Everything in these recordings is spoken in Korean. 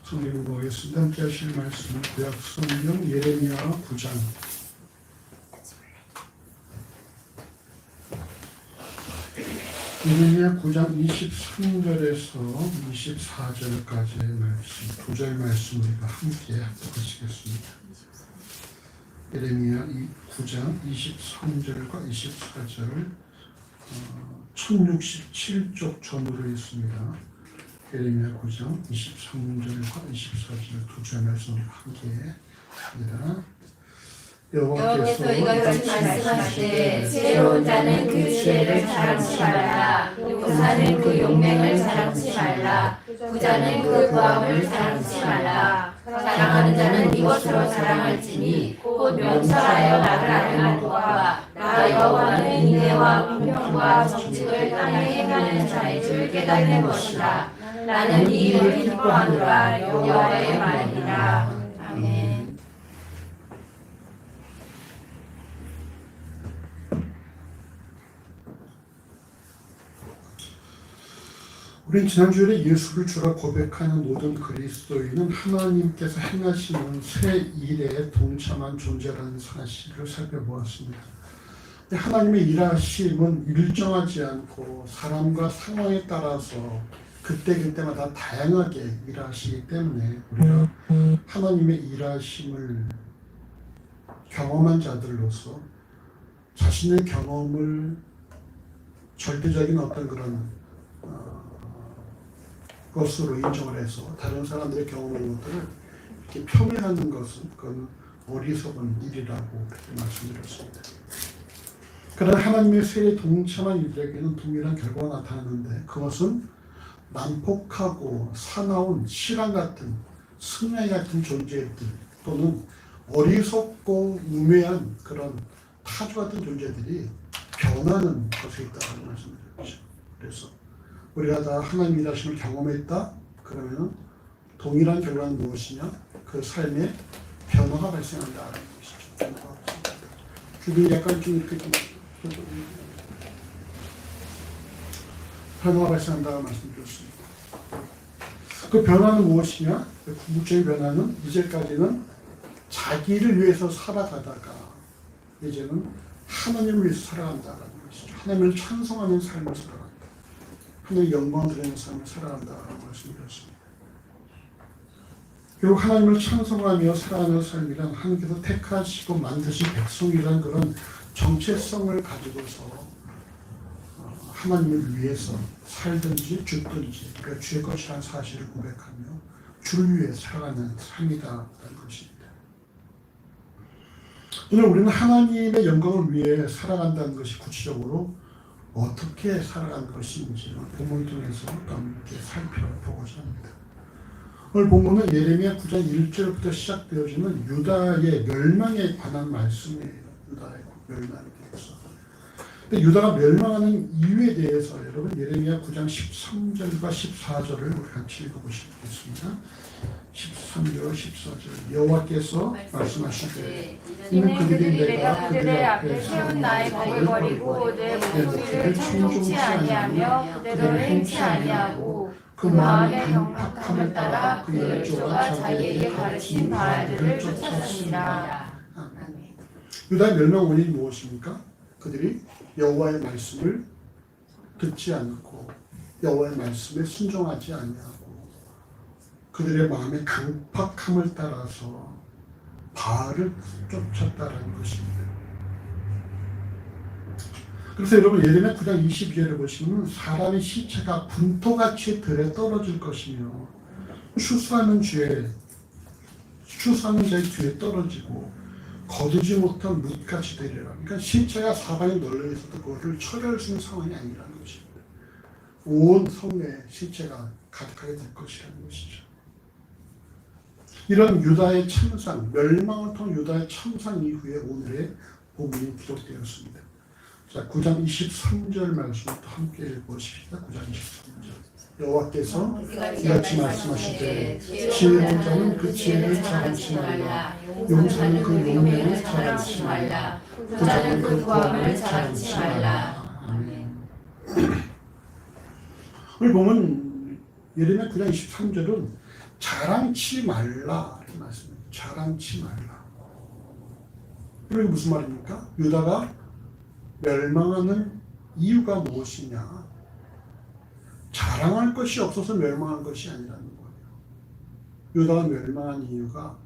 성경 보겠습니다. 함께 하실 말씀 구약 성경 예레미야 9장 예레미야 9장 23절에서 24절까지의 말씀, 2절 말씀 우리가 함께 합독하시겠습니다. 예레미야 9장 23절과 24절 1067쪽 전후로 있습니다. 예레미야 9장 23절과 24절 2절 말씀 함께 합니다. 여호와께서 이같이 말씀하시되 지혜로운 자는 그 지혜를 자랑치 말라. 용사는 그 용맹을 자랑치 말라. 부자는 그 부함을 자랑치 말라. 자랑하는 자는 이것으로 자랑할지니 곧 명철하여 나를 아는 것과 나 여호와는 인내와 공평과 정직을 땅에 행하는 자의 줄 깨닫는 것이라. 나는 이 일을 기뻐하노라. 여호와의 말이니라. 아멘. 우린 지난주에 예수를 주라 고백하는 모든 그리스도인은 하나님께서 행하시는 새 일에 동참한 존재라는 사실을 살펴보았습니다. 하나님의 일하심은 일정하지 않고 사람과 상황에 따라서 그때그때마다 다양하게 일하시기 때문에 우리가 하나님의 일하심을 경험한 자들로서 자신의 경험을 절대적인 어떤 그런 것으로 인정을 해서 다른 사람들의 경험한 것들을 이렇게 폄훼하는 것은 그건 어리석은 일이라고 그렇게 말씀드렸습니다. 그러나 하나님의 세에 동참한 이들에게는 동일한 결과가 나타나는데 그것은 난폭하고 사나운 실한 같은 승려 같은 존재들 또는 어리석고 우매한 그런 타조 같은 존재들이 변하는 것에 있다는 말씀드렸죠. 그래서 우리가 다 하나님 일하심을 경험했다? 그러면 동일한 결과는 무엇이냐? 그 삶에 변화가 발생한다는 것이죠. 주변이 약간 좀 이렇게 변화가 발생한다고 말씀드렸습니다. 그 변화는 무엇이냐? 그 궁극적인 변화는 이제까지는 자기를 위해서 살아가다가 이제는 하나님을 위해서 살아간다는 것이죠. 하나님을 찬송하는 삶을 살아간다. 하나님의 영광을 드리는 삶을 살아간다고 말씀드렸습니다. 결국 하나님을 찬송하며 살아가는 삶이란 하나님께서 택하시고 만드신 백성이라는 그런 정체성을 가지고서 하나님을 위해서 살든지 죽든지 그러니까 주의 것이라는 사실을 고백하며 주를 위해 살아가는 삶이다라는 것입니다. 오늘 우리는 하나님의 영광을 위해 살아간다는 것이 구체적으로 어떻게 살아간 것인지 본문을 통해서 함께 살펴보고자 합니다. 오늘 본문은 예레미야 9장 1절부터 시작되어지는 유다의 멸망에 관한 말씀이에요. 유다의 멸망에 대해서. 근데 유다가 멸망하는 이유에 대해서 여러분 예레미야 9장 13절과 14절을 우리 같이 읽어보시겠습니다. 13절, 14절 여호와께서 말씀하시되 이는 그들이 내가 그들의 앞에 세운 나의 법을 버리고 내 목소리를 충족치 아니하며 그대로 행치 아니하고 그 마음의 경박함을 따라 그 열조가 자기에게 가르친 바알들을 쫓았습니다. 유다의 멸망 원인이 무엇입니까? 그들이 여호와의 말씀을 듣지 않고 여호와의 말씀에 순종하지 아니하고 그들의 마음의 강팍함을 따라서 바알을 쫓았다는 것입니다. 그래서 여러분 예레미야 9장 22절을 보시면 사람의 시체가 분토같이 들에 떨어질 것이며 추수하는 자의 뒤에 떨어지고 거두지 못한 뭇같이 되리라. 그러니까 시체가 사방에 널려 있어도 그것을 처리할 수 있는 상황이 아니라는 것입니다. 온 성에 시체가 가득하게 될 것이라는 것이죠. 이런 유다의 참상, 멸망을 통한 유다의 참상 이후에 오늘의 본문이 기록되었습니다. 자, 9장 23절 말씀부터 함께 읽어보십시다. 9장 23절 여호와께서 이같이 말씀하시되 지혜로운 자는 그 지혜를 자랑치 말라. 용사는 그 용맹을 자랑치 말라. 부자는 그 부함을 자랑치 말라. 아멘. 오늘 보면 예레미야 9장 23절은 자랑치 말라 이렇게 말씀해요. 자랑치 말라. 그리고 무슨 말입니까? 유다가 멸망하는 이유가 무엇이냐? 자랑할 것이 없어서 멸망한 것이 아니라는 거예요. 유다가 멸망한 이유가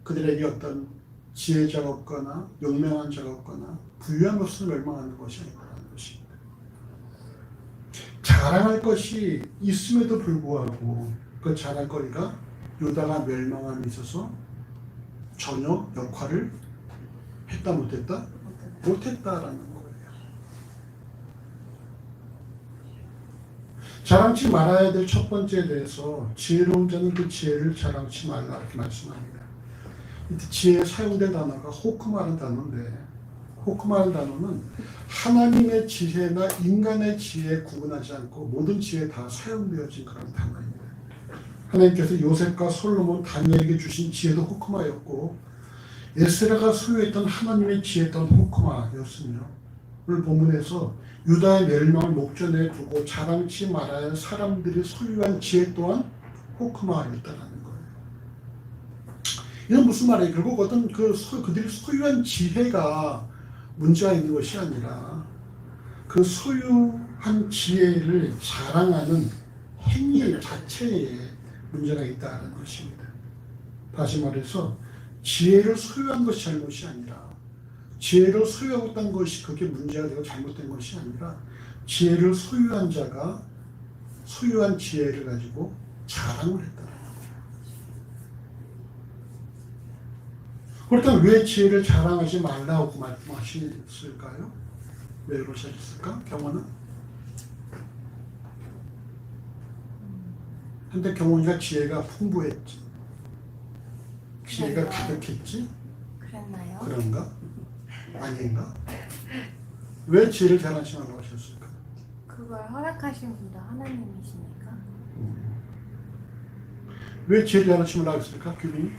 그들에게 어떤 지혜자가 없거나 용맹한 자가 없거나 부유한 것으로 멸망하는 것이 아니라는 것입니다. 자랑할 것이 있음에도 불구하고 그 자랑거리가 유다가 멸망함에 있어서 전혀 역할을 했다 못했다? 못했다라는 거예요. 자랑치 말아야 될 첫 번째에 대해서 지혜로운 자는 그 지혜를 자랑치 말라 이렇게 말씀합니다. 이때 지혜에 사용된 단어가 호크마라는 단어인데 호크마라는 단어는 하나님의 지혜나 인간의 지혜에 구분하지 않고 모든 지혜에 다 사용되어진 그런 단어입니다. 하나님께서 요셉과 솔로몬, 다니엘에게 주신 지혜도 호크마였고 에스라가 소유했던 하나님의 지혜던 호크마였으며 오늘 본문에서 유다의 멸망을 목전에 두고 자랑치 말아야 할 사람들이 소유한 지혜 또한 호크마였다라는 거예요. 이건 무슨 말이에요? 결국 어떤 그들이 소유한 지혜가 문제가 있는 것이 아니라 그 소유한 지혜를 자랑하는 행위 자체에 문제가 있다는 것입니다. 다시 말해서 지혜를 소유한 것이 잘못이 아니라 지혜를 소유하고 있다는 것이 그게 문제가 되고 잘못된 것이 아니라 지혜를 소유한 자가 소유한 지혜를 가지고 자랑을 했다는 거예요. 그렇다면 왜 지혜를 자랑하지 말라고 말씀하셨을까요? 왜 그러셨을까? 경호는? 근데 경호이가 지혜가 풍부했지. 지혜가 가득했지? 그랬나요? 그런가? 아닌가? 왜 지혜를 자랑하지 말라고 하셨을까? 그걸 허락하신 분도 하나님이시니까. 왜 지혜를 자랑하지 말라고 했을까? 규빈이?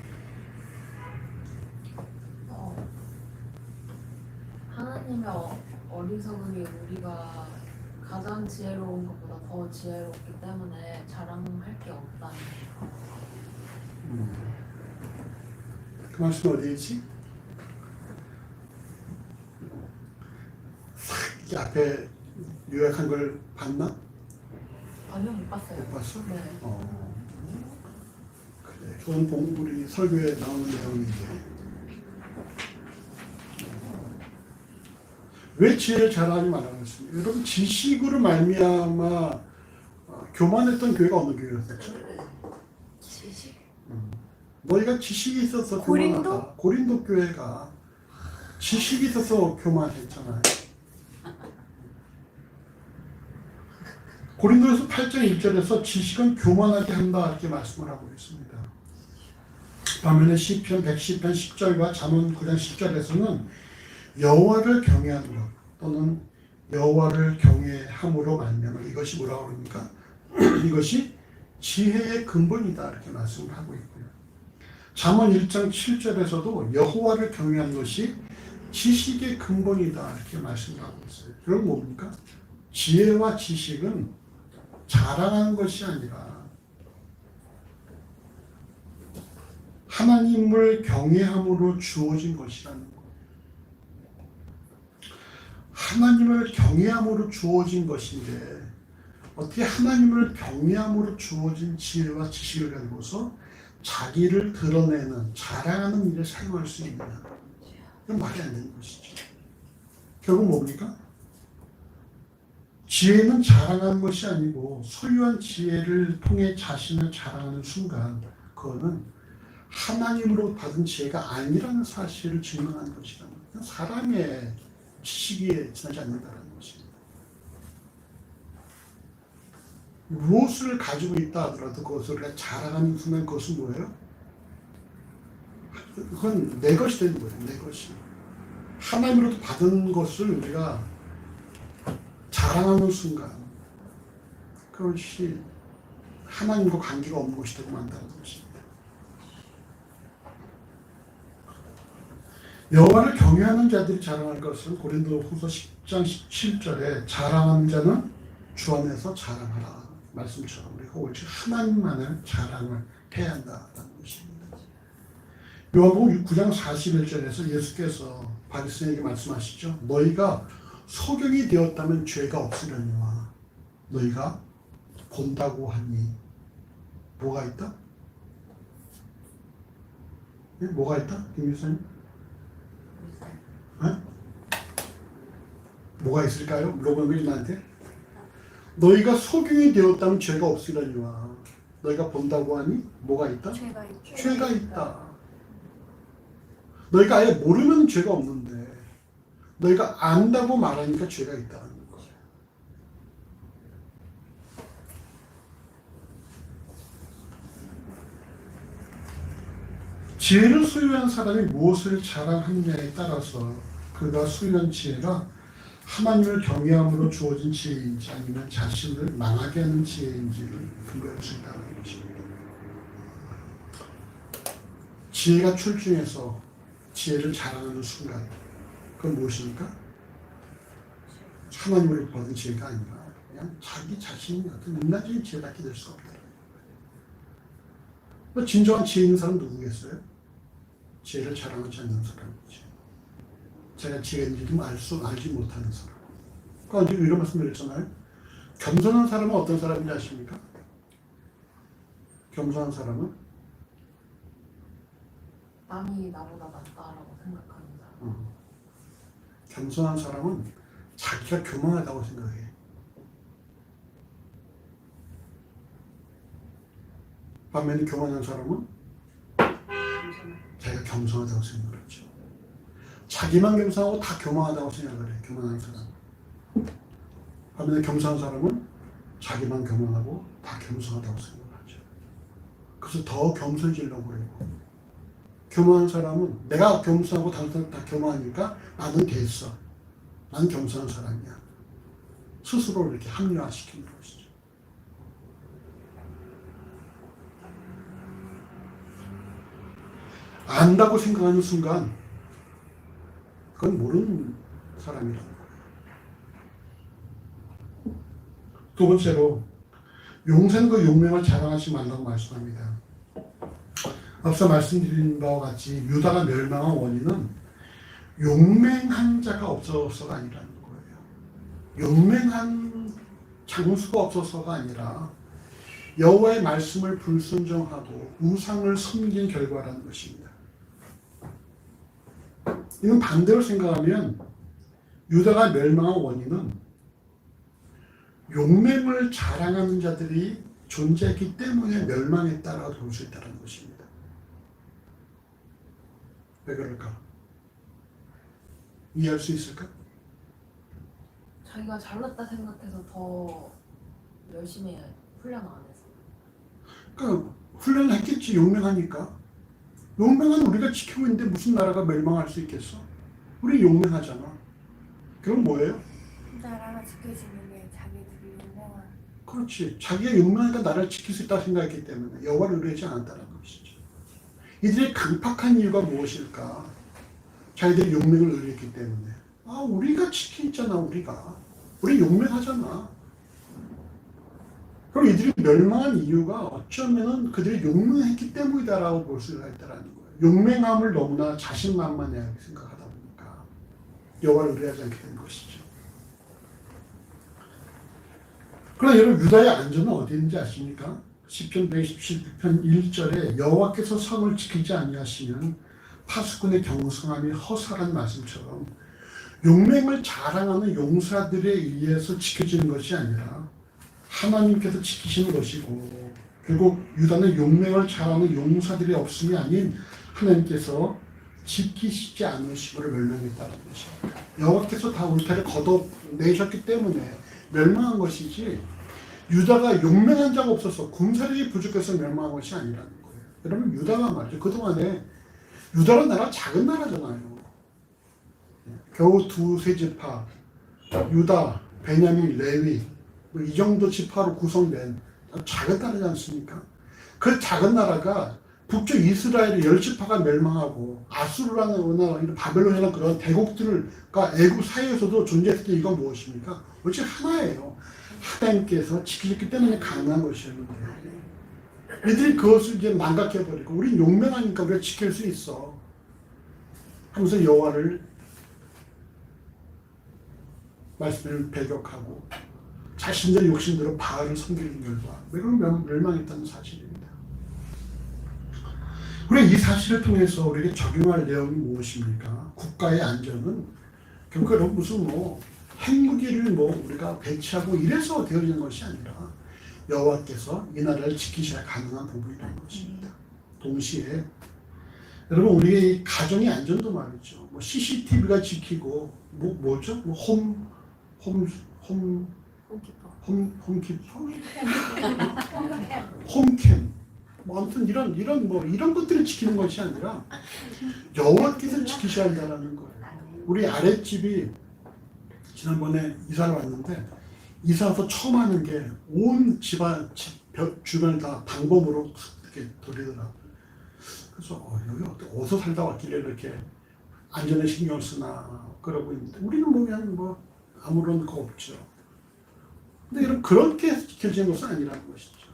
하나님의 어리석음이 우리가 가장 지혜로운 것보다 더 지혜롭기 때문에 자랑할 게 없다는 거. 그 말씀 어디있지? 이 앞에 요약한 걸 봤나? 아니요, 못 봤어요. 못 봤어? 네. 그래. 그건 우리 설교에 나오는 내용인데. 왜 지혜를 자랑하지 말라고 했습니까? 여러분 지식으로 말미암아 교만했던 교회가 어느 교회였었죠? 지식? 너희가 지식이 있어서 고린도? 교만하다. 고린도 교회가 지식이 있어서 교만했잖아요. 고린도에서 8장 1절에서 지식은 교만하게 한다 이렇게 말씀을 하고 있습니다. 반면에 시편 110편 10절과 잠언 9장 10절에서는 여호와를 경외하는 것 또는 여호와를 경외함으로 말미암아 이것이 뭐라고 그럽니까? 이것이 지혜의 근본이다 이렇게 말씀을 하고 있고요. 잠언 1장 7절에서도 여호와를 경외하는 것이 지식의 근본이다 이렇게 말씀을 하고 있어요. 그럼 뭡니까? 지혜와 지식은 자랑하는 것이 아니라 하나님을 경외함으로 주어진 것이라는 거예요. 하나님을 경외함으로 주어진 것인데 어떻게 하나님을 경외함으로 주어진 지혜와 지식을 가지고서 자기를 드러내는 자랑하는 일에 사용할 수 있느냐? 이건 말이 안 되는 것이죠. 결국 뭡니까? 지혜는 자랑하는 것이 아니고 소유한 지혜를 통해 자신을 자랑하는 순간 그거는 하나님으로 받은 지혜가 아니라는 사실을 증명하는 것이라는 거예요. 사람의 지식에 지나지 않는다는 것입니다. 무엇을 가지고 있다 하더라도 그것을 우리가 자랑하는 순간 그것은 뭐예요? 그건 내 것이 되는 거예요. 내 것이. 하나님으로부터 받은 것을 우리가 자랑하는 순간 그것이 하나님과 관계가 없는 것이 되고 만다는 것입니다. 여호와를 경외하는 자들이 자랑할 것은 고린도후서 10장 17절에 자랑하는 자는 주 안에서 자랑하라 말씀처럼 우리가 오직 하나님만을 자랑을 해야 한다는 것입니다. 요한복음 9장 41절에서 예수께서 바리새인에게 말씀하시죠. 너희가 소경이 되었다면 죄가 없으려니와 너희가 본다고 하니 뭐가 있다? 네? 뭐가 있다? 김 교수님? 네? 뭐가 있을까요? 물어보는 거지 나한테. 너희가 소경이 되었다면 죄가 없으려니와 너희가 본다고 하니 뭐가 있다? 죄가 있다. 너희가 아예 모르면 죄가 없는데 너희가 안다고 말하니까 죄가 있다는 거예요. 지혜를 소유한 사람이 무엇을 자랑하느냐에 따라서 그가 소유한 지혜가 하나님을 경외함으로 주어진 지혜인지 아니면 자신을 망하게 하는 지혜인지를 분별할 수 있다는 것입니다. 지혜가 출중해서 지혜를 자랑하는 순간 그건 무엇입니까? 하나님을 받은 지혜가 아니라 그냥 자기 자신이 어떤 인간적인 지혜밖에 될 수 없다. 진정한 지혜 있는 사람은 누구겠어요? 지혜를 자랑하지 않는 사람이지. 제가 지혜가 있는지도 알지 못하는 사람. 그러니까 이제 이런 말씀 드렸잖아요. 겸손한 사람은 어떤 사람인지 아십니까? 겸손한 사람은 남이 나보다 낫다라고 생각하는 사람. 겸손한 사람은 자기가 교만하다고 생각해. 반면에 교만한 사람은 자기가 겸손하다고 생각하죠. 자기만 겸손하고 다 교만하다고 생각을 해. 교만한 사람. 반면에 겸손한 사람은 자기만 교만하고 다 겸손하다고 생각하죠. 그래서 더 겸손해지려고 그래요. 교만한 사람은 내가 겸손하고 다른 다 교만하니까 나는 됐어. 나는 겸손한 사람이야. 스스로를 이렇게 합리화시키는 것이죠. 안다고 생각하는 순간 그건 모르는 사람이라는 거예요. 두 번째로 용산과 용맹을 자랑하지 말라고 말씀합니다. 앞서 말씀드린 바와 같이 유다가 멸망한 원인은 용맹한 자가 없어서가 아니라는 거예요. 용맹한 장수가 없어서가 아니라 여호와의 말씀을 불순종하고 우상을 섬긴 결과라는 것입니다. 이건 반대로 생각하면 유다가 멸망한 원인은 용맹을 자랑하는 자들이 존재했기 때문에 멸망했다라고 볼 수 있다는 것입니다. 왜 그럴까? 이해할 수 있을까? 자기가 잘났다 생각해서 더 열심히 훈련 안 했어. 그러니까 훈련을 했겠지. 용맹하니까. 용맹한 우리가 지키고 있는데 무슨 나라가 멸망할 수 있겠어? 우리 용맹하잖아. 그건 뭐예요? 나라가 지켜지는 게 자기들이 용맹한. 그렇지. 자기가 용맹하니까 나라를 지킬 수 있다고 생각했기 때문에 여호와를 의뢰하지 않았다는 것이죠. 이들의 강팍한 이유가 무엇일까? 자기들이 용맹을 의뢰했기 때문에. 우리가 지키잖아. 우리 용맹하잖아. 그럼 이들이 멸망한 이유가 어쩌면 그들이 용맹했기 때문이다라고 볼 수가 있다는 거예요. 용맹함을 너무나 자신만만하게 생각하다 보니까 여호와를 의뢰하지 않게 된 것이죠. 그러나 여러분, 유다의 안전은 어디 있는지 아십니까? 시편 127편 1절에 여호와께서 성을 지키지 아니하시면 파수꾼의 경성함이 허사란 말씀처럼 용맹을 자랑하는 용사들에 의해서 지켜지는 것이 아니라 하나님께서 지키시는 것이고, 결국 유다는 용맹을 자랑하는 용사들이 없음이 아닌 하나님께서 지키시지 않으심으로 멸망했다는 것입니다. 여호와께서 다 울타리를 걷어내셨기 때문에 멸망한 것이지, 유다가 용맹한 자가 없어서 군사력이 부족해서 멸망한 것이 아니라는 거예요. 여러분, 유다가 말이죠. 그동안에 유다는 나라 작은 나라잖아요. 겨우 두세 지파, 유다, 베냐민, 레위, 이 정도 지파로 구성된 작은 나라지 않습니까? 그 작은 나라가 북쪽 이스라엘의 10지파가 멸망하고 아수르라는 바벨론이라는 그런 대국들과 애국 사이에서도 존재했을 때 이건 무엇입니까? 오직 하나예요. 하나님께서 지키셨기 때문에 가능한 것이었는데, 이들이 그것을 이제 망각해버리고 우린 용맹하니까 우리가 지킬 수 있어 하면서 여호와를 말씀을 배격하고 자신들의 욕심대로 바알을 섬기는 결과 매우 멸망했다는 사실입니다. 우리가 이 사실을 통해서 우리에게 적용할 내용이 무엇입니까? 국가의 안전은 결국 무슨 핵무기를 우리가 배치하고 이래서 되어지는 것이 아니라 여호와께서 이 나라를 지키셔야 가능한 부분이라는 것입니다. 동시에 여러분 우리의 가정의 안전도 말이죠. CCTV가 지키고 뭐죠? 홈캠 아무튼 이런 것들을 지키는 것이 아니라 여호와께서 지키셔야 한다는 거예요. 우리 아랫집이 지난번에 이사를 왔는데 이사 와서 처음 하는 게 온 집안 주변을 다 방범으로 이렇게 돌리더라고요. 그래서 여기 어디서 살다 왔길래 이렇게 안전에 신경 쓰나 그러고 있는데 우리는 그냥 아무런 거 없죠. 근데 여러분 그렇게 지켜지는 것은 아니라는 것이죠.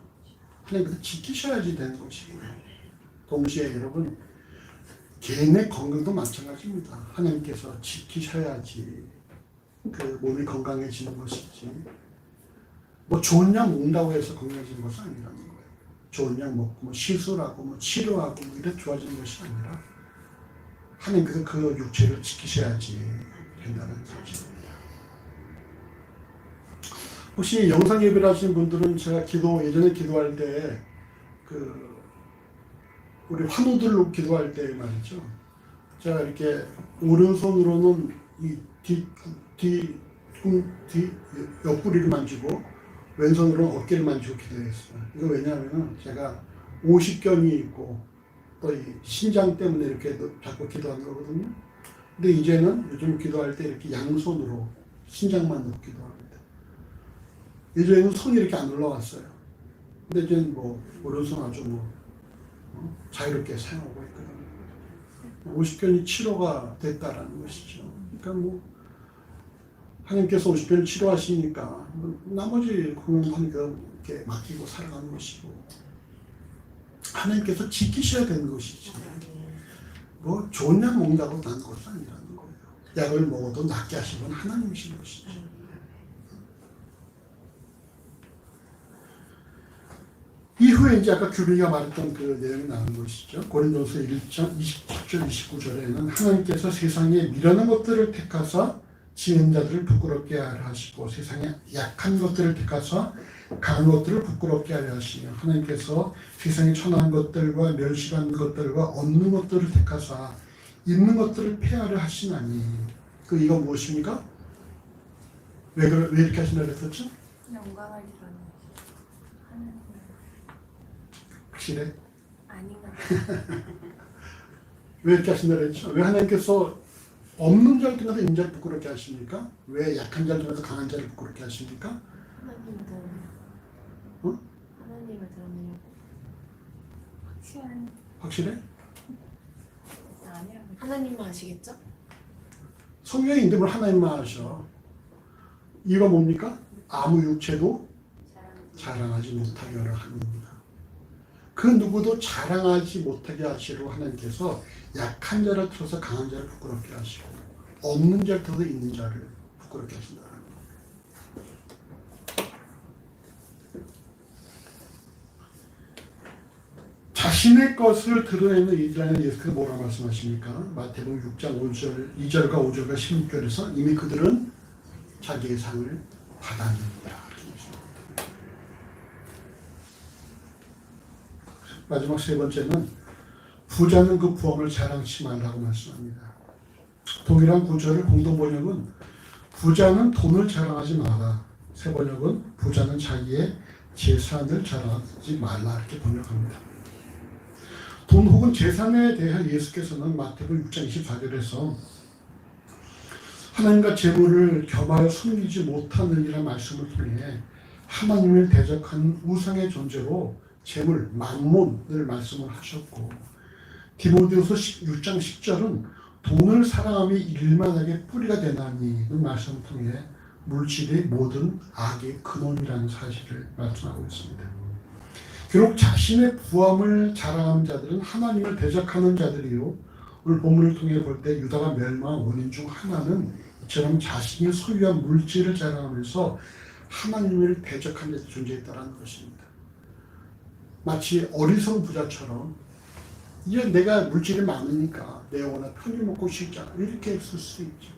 하나님께서 지키셔야지 되는 것이고 동시에 여러분 개인의 건강도 마찬가지입니다. 하나님께서 지키셔야지 그 몸이 건강해지는 것이지 좋은 약 먹는다고 해서 건강해지는 것은 아니라는 거예요. 좋은 약 먹고 시술하고 치료하고 이래 좋아지는 것이 아니라 하나님께서 그 육체를 지키셔야지 된다는 사실입니다. 혹시 영상 예배를 하시는 분들은 제가 예전에 기도할 때 우리 환우들로 기도할 때 말이죠. 제가 이렇게 오른손으로는 이 뒤 옆구리를 만지고 왼손으로는 어깨를 만지고 기도했어요. 이거 왜냐하면 제가 오십견이 있고 또 이 신장 때문에 이렇게 자꾸 기도하는 거거든요. 근데 이제는 요즘 기도할 때 이렇게 양손으로 신장만 넣고 기도합니다. 예전에는 손이 이렇게 안 올라왔어요. 근데 이제는 오른손 아주 자유롭게 사용하고 있거든요. 오십견이 치료가 됐다라는 것이죠. 그러니까 하나님께서 오십견을 치료하시니까 나머지 하나님께서 이렇게 맡기고 살아가는 것이고 하나님께서 지키셔야 되는 것이지. 좋은 약 먹는다고 난 것도 아니라는 거예요. 약을 먹어도 낫게 하시는 건 하나님이신 것이죠. 이후에 이제 아까 규리가 말했던 그 내용이 나오는 것이죠. 고린도서 1장 27절 29절에는 하나님께서 세상에 미련한 것들을 택하사 지은 자들을 부끄럽게 하려 하시고 세상에 약한 것들을 택하사 강한 것들을 부끄럽게 하려 하시며 하나님께서 세상에 천한 것들과 멸시한 것들과 없는 것들을 택하사 있는 것들을 폐하려 하시나니 이거 무엇입니까? 왜 이렇게 하신다고 했었죠? 영광을 드러내 하나님을 확실해? 아닌가 왜 이렇게 하신다고 했죠? 왜 하나님께서 없는 자를 통해서 있는 자를 부끄럽게 하십니까? 왜 약한 자를 통해서 강한 자를 부끄럽게 하십니까? 하나님을 어? 하나님을 드러내려고 확실해? 아니라고 하나님만 아시겠죠? 성령의 인도를 하나님만 하셔. 이유가 뭡니까? 아무 육체도 자랑하지 못하게 하려 합니다. 그 누구도 자랑하지 못하게 하시려고 하나님께서 약한 자를 틀어서 강한 자를 부끄럽게 하시고 없는 자를 틀어서 있는 자를 부끄럽게 하신다는 거예요. 자신의 것을 드러내는 이들에는 예수께서 뭐라고 말씀하십니까? 마태복음 6장 5절, 2절과 5절과 16절에서 이미 그들은 자기의 상을 받았느니라. 마지막 세 번째는 부자는 그 부엉을 자랑치 말라고 말씀합니다. 동일한 구절을 공동 번역은 부자는 돈을 자랑하지 마라. 새 번역은 부자는 자기의 재산을 자랑하지 말라 이렇게 번역합니다. 돈 혹은 재산에 대한 예수께서는 마태복음 6장 24절에서 하나님과 재물을 겸하여 숨기지 못하느니라 말씀을 통해 하나님을 대적하는 우상의 존재로 재물, 만몬을 말씀을 하셨고 디모데후서 6장 10절은 돈을 사랑함이 일만하게 뿌리가 되나니는 말씀을 통해 물질이 모든 악의 근원이라는 사실을 말씀하고 있습니다. 비록 자신의 부함을 자랑하는 자들은 하나님을 대적하는 자들이요. 오늘 본문을 통해 볼 때 유다가 멸망한 원인 중 하나는 이처럼 자신이 소유한 물질을 자랑하면서 하나님을 대적한 자들이 존재했다는 것입니다. 마치 어리석은 부자처럼 이제 내가 물질이 많으니까 내 영혼을 편히 먹고 싶잖아 이렇게 했을 수 있죠.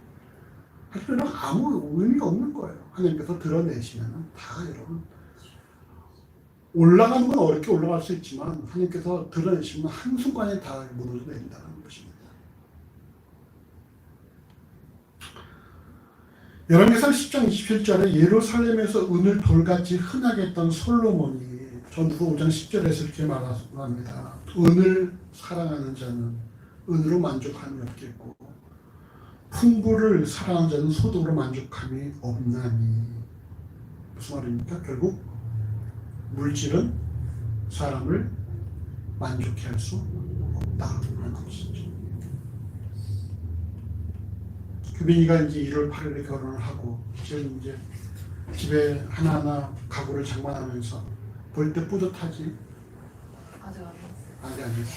하지만 아무 의미가 없는 거예요. 하나님께서 드러내시면 다 여러분 올라가는 건 어렵게 올라갈 수 있지만 하나님께서 드러내시면 한순간에 다 무너져 내린다는 것입니다. 열왕기상 10장 27절에 예루살렘에서 은을 돌같이 흔하게 했던 솔로몬이 전두서 5장 10절에서 이렇게 말합니다. 은을 사랑하는 자는 은으로 만족함이 없겠고 풍부를 사랑하는 자는 소득으로 만족함이 없나니. 무슨 말입니까? 결국 물질은 사람을 만족해 할 수 없다는 것이죠. 규빈이가 이제 1월 8일에 결혼을 하고 지금 이제 집에 하나하나 가구를 장만하면서 볼 때 뿌듯하지? 아직 안 했어요. 아직 안 했어.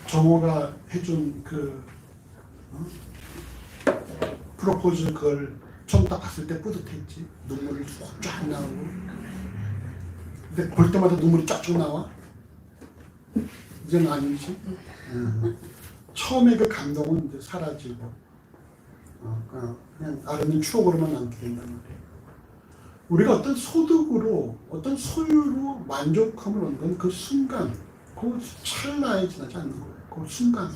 정호가 해준 그 프로포즈 그걸 처음 딱 봤을 때 뿌듯했지. 눈물이 쫙 나오고. 근데 볼 때마다 눈물이 쫙쫙 나와? 이제는 아니지. 처음에 그 감동은 이제 사라지고 그냥 아름다운 추억으로만 남게 된단 말이에요. 우리가 어떤 소득으로 어떤 소유로 만족함을 얻는 그 순간 그 찰나에 지나지 않는 거예요. 그 순간.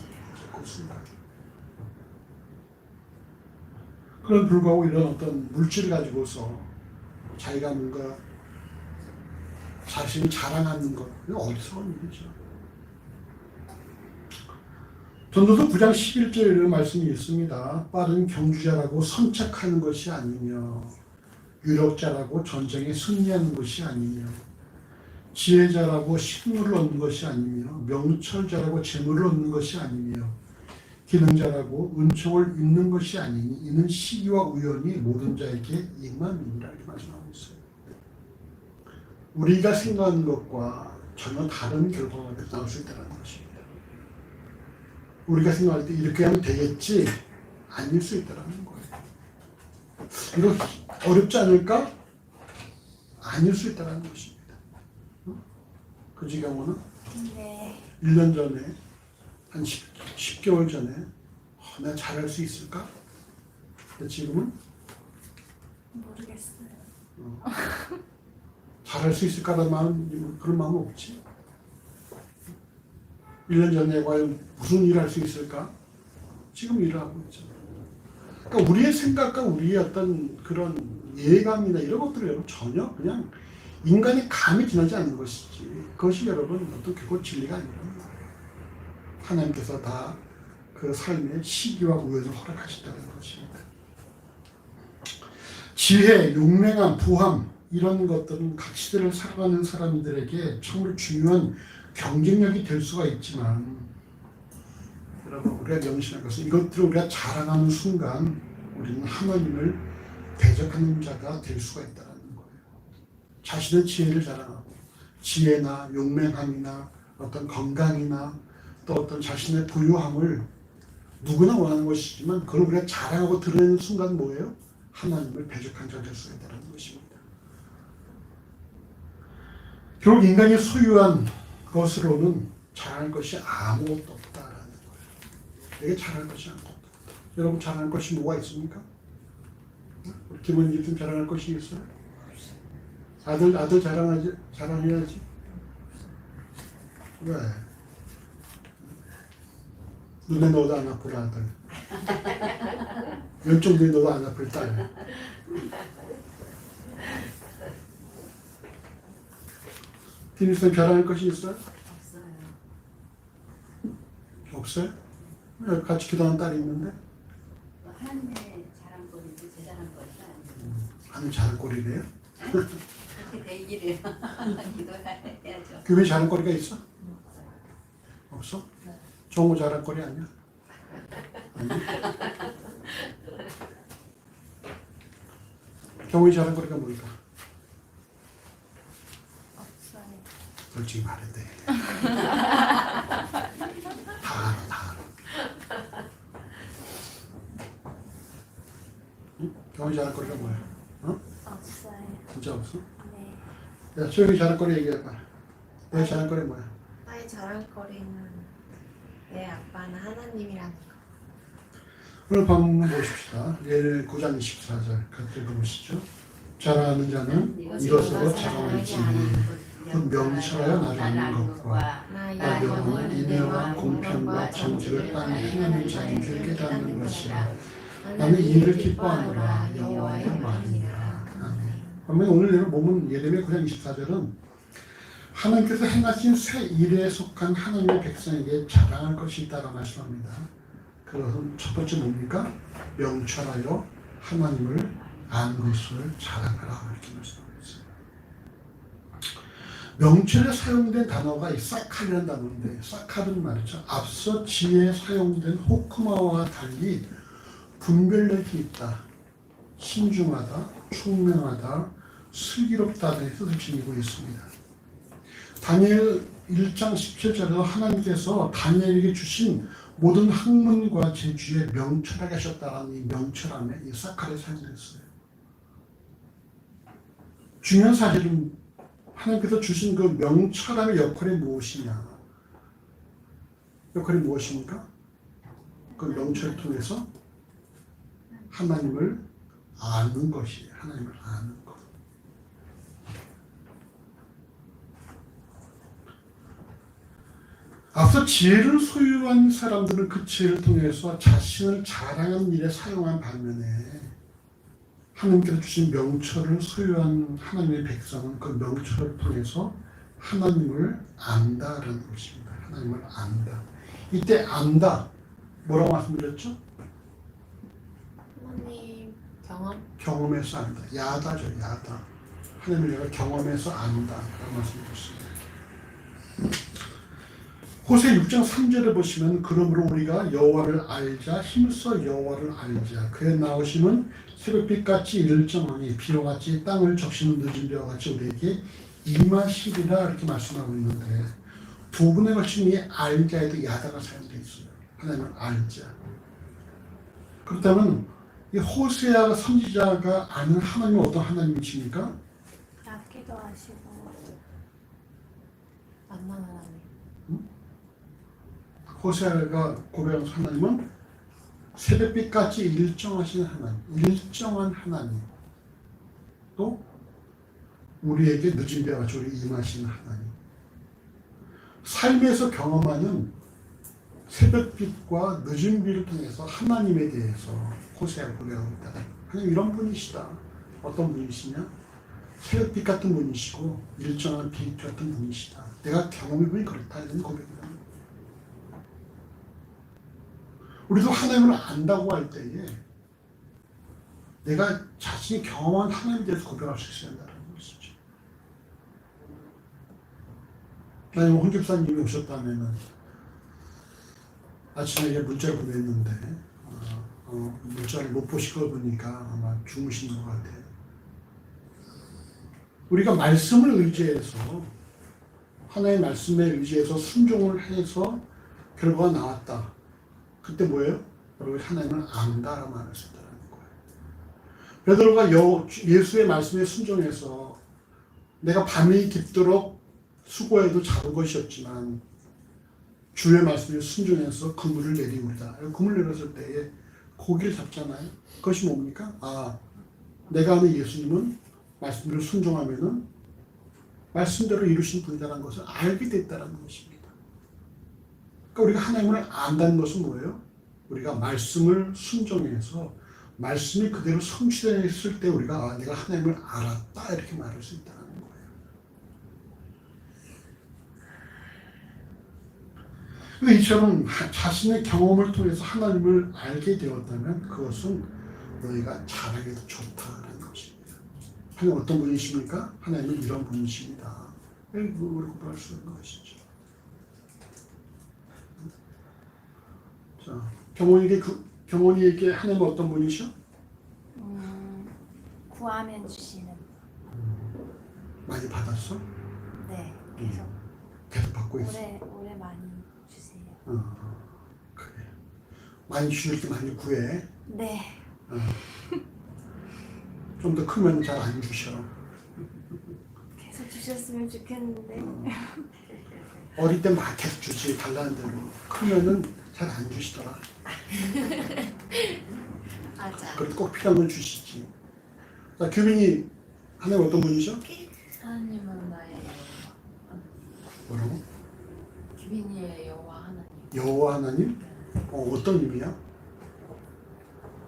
그런 불구하고 이런 어떤 물질을 가지고서 자기가 뭔가 자신을 자랑하는 것, 어리석은 일이죠. 전도서 9장 11절에 이런 말씀이 있습니다. 빠른 경주자라고 선착하는 것이 아니며 유력자라고 전쟁에 승리하는 것이 아니며 지혜자라고 식물을 얻는 것이 아니며 명철자라고 재물을 얻는 것이 아니며 기능자라고 은총을 입는 것이 아니니 이는 시기와 우연이 모든 자에게 임함이니라 이렇게 말씀하고 있어요. 우리가 생각하는 것과 전혀 다른 결과가 나올 수 있다는 것입니다. 우리가 생각할 때 이렇게 하면 되겠지 아닐 수 있다는 거예요. 이거 어렵지 않을까? 아닐 수 있다는 것입니다. 그지 경우는 1년 전에 한 10개월 전에 내가 잘할 수 있을까? 근데 지금은 모르겠어요. 잘할 수 있을까라는 마음, 그런 마음은 없지. 1년 전에 과연 무슨 일을 할 수 있을까? 지금 일을 하고 있죠. 그러니까 우리의 생각과 우리의 어떤 그런 예감이나 이런 것들은 여러분 전혀 그냥 인간의 감이 지나지 않는 것이지. 그것이 여러분 어떤 결코 진리가 아니라 하나님께서 다 그 삶의 시기와 우연을 허락하셨다는 것입니다. 지혜, 용맹함, 부함 이런 것들은 각 시대를 살아가는 사람들에게 참으로 중요한 경쟁력이 될 수가 있지만 여러분 우리가 명심할 것은 이것들을 우리가 자랑하는 순간 우리는 하나님을 대적하는 자가 될 수가 있다는 거예요. 자신의 지혜를 자랑하고 지혜나 용맹함이나 어떤 건강이나 또 어떤 자신의 부유함을 누구나 원하는 것이지만 그걸 우리가 자랑하고 드러내는 순간 뭐예요? 하나님을 대적한 자가 될 수가 있다는 것입니다. 결국 인간이 소유한 것으로는 자랑할 것이 아무것도 없다라는 거예요. 내게 자랑할 것이 아무것도 없다. 여러분 자랑할 것이 뭐가 있습니까? 우리 김원님 좀 자랑할 것이 있어요? 아들 자랑해야지. 왜? 눈에 넣어도 안 아플 아들. 왼쪽 눈에 넣어도 안 아플 딸. 김일성 자랑할 것이 있어요? 없어요? 없어요? 같이 기도하는 딸이 있는데? 하는데 자랑거리지 제 자랑거리가 아니에요. 하는 자랑거리래요? 그렇게 되기를 기도해야죠. 교회 자랑거리가 있어? 없어? 종호 자랑거리 아니야? 아니? 경우의 자랑거리가 뭘까? 솔직히 말해도 돼. 다 알아, 다 알아. 응? 경원이 잘할 거리가 뭐야? 어? 없어요. 진짜 없어? 네. 야, 소영이 잘할 거리 얘기해봐. 너 잘할 거리 뭐야? 나의 자랑거리는 내 아빠는 하나님이라는 거. 오늘 본문 보십시다. 예레미야 9장 24절 같이 읽어보시죠. 자랑하는 자는 이것으로 자랑할지 곧 명철하여 나가는 것과 나의 영은 인애와 공평과 정직을 땅에 하나님 자신 줄 깨닫는 것이라. 나는 이를 기뻐하노라 여호와의 말이니라. 아멘. 오늘 본문 예레미야 9장 24절은 하나님께서 행하신 새 일에 속한 하나님의 백성에게 자랑할 것이 있다고 말씀합니다. 그것은 첫 번째 뭡니까? 명철하여 하나님을 아는 것을 자랑하라 이렇게 말씀하고 있어요. 명철에 사용된 단어가 이 사칼이라는 단어인데, 사칼은 말이죠. 앞서 지혜에 사용된 호크마와 달리 분별력이 있다, 신중하다, 총명하다, 슬기롭다는 뜻을 지니고 있습니다. 다니엘 1장 17절에서 하나님께서 다니엘에게 주신 모든 학문과 재주에 명철하게 하셨다는 이 명철함에 이 사칼이 사용됐어요. 중요한 사실은 하나님께서 주신 그 명철함의 역할이 무엇이냐? 역할이 무엇입니까? 그 명철을 통해서 하나님을 아는 것이에요. 하나님을 아는 것. 앞서 지혜를 소유한 사람들은 그 지혜를 통해서 자신을 자랑하는 일에 사용한 반면에 하나님께서 주신 명철을 소유한 하나님의 백성은 그 명철을 통해서 하나님을 안다라는 것입니다. 하나님을 안다. 이때 안다 뭐라고 말씀드렸죠? 하나님 경험? 경험해서 안다. 야다죠, 야다. 하나님을 내가 경험해서 안다 라고 말씀드렸습니다. 호세 6장 3절에 보시면 그러므로 우리가 여호와를 알자 힘써 여호와를 알자 그의 나오심은 새벽빛같이 일정하니 비로같이 땅을 적시는 늦은 비와 같이 우리에게 임하시리라 이렇게 말씀하고 있는데 두 분에 걸친 이 알자에도 야다가 사용되어 있어요. 하나님을 알자. 그렇다면 이 호세아 선지자가 아는 하나님은 어떤 하나님이십니까? 낮기도 하시고 만난 하나님. 호세아가 고백한 하나님은 새벽빛같이 일정하신 하나님, 일정한 하나님, 또 우리에게 늦은 비와 같이 우리 임하시는 하나님. 삶에서 경험하는 새벽빛과 늦은 비를 통해서 하나님에 대해서 호세아가 고백하고 있다. 하나님 이런 분이시다. 어떤 분이시냐? 새벽빛 같은 분이시고 일정한 빛 같은 분이시다. 내가 경험해보니 그렇다 이런 고백이다. 우리도 하나님을 안다고 할 때에 내가 자신이 경험한 하나님에 대해서 고백할 수 있어야 한다는 것이죠. 만약 홍 집사님이 오셨다면 아침에 문자를 보냈는데 문자를 못 보실 걸 보니까 아마 주무신 것 같아요. 우리가 말씀을 의지해서 하나님의 말씀에 의지해서 순종을 해서 결과가 나왔다. 그때 뭐예요? 여러분 하나님을 안다라는 말을 썼다는 거예요. 베드로가 예수의 말씀에 순종해서 내가 밤이 깊도록 수고해도 작은 것이었지만 주의 말씀에 순종해서 그물을 내리우리다. 그물 내렸을 때에 고기를 잡잖아요. 그것이 뭡니까? 내가 아는 예수님은 말씀대로 순종하면은 말씀대로 이루신 분이라는 것을 알게 됐다는 것입니다. 그러니까 우리가 하나님을 안다는 것은 뭐예요? 우리가 말씀을 순종해서 말씀이 그대로 성취됐을 때 우리가 내가 하나님을 알았다 이렇게 말할 수 있다는 거예요. 근데 이처럼 자신의 경험을 통해서 하나님을 알게 되었다면 그것은 너희가 자랑해도 좋다는 것입니다. 하나님 어떤 분이십니까? 하나님은 이런 분이십니다. 이렇게 고백할 수 있는 것이죠. 자, 경원이에게 하나님은 어떤 분이셔? 구하면 주시는. 많이 받았어? 네, 계속 갖고 있어. 올해 많이 주세요. 그래. 많이 주실 때 많이 구해. 네. 좀 더 크면 잘 안 주셔. 계속 주셨으면 좋겠는데. 어릴 때 막 계속 주지, 달라는 대로. 크면은 잘 안 주시더라. 맞아. 그래도 꼭 필요한 건 주시지. 자, 규빈이 하나님 어떤 분이죠? 하나님은 나의 뭐라고? 규빈이의 여호와 하나님. 여호와 하나님? 어떤 의미야?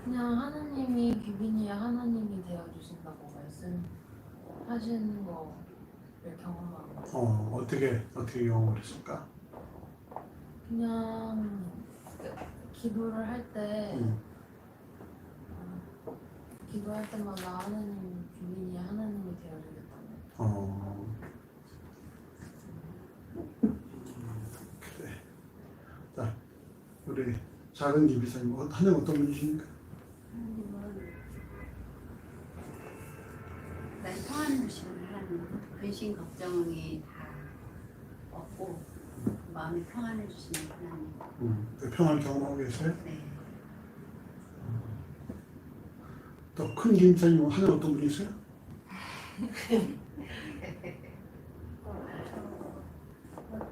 그냥 하나님이 규빈이의 하나님이 되어주신다고 말씀하시는 거를 경험하고 어떻게 영어를 했을까? 그냥 기도를 할 때 기도할 때마다 하나님 규빈이의 하나님이 되어주겠다고. 그래. 자, 우리 작은 이비사님, 하나님 어떤 분이십니까? 날 평안을 주시는 하나님, 근심 걱정이 다 없고 마음에 평안을 주시는 하나님. 그 평안을 경험하고 계세요? 네. 더 큰 김사님, 하나님 어떤 분이세요?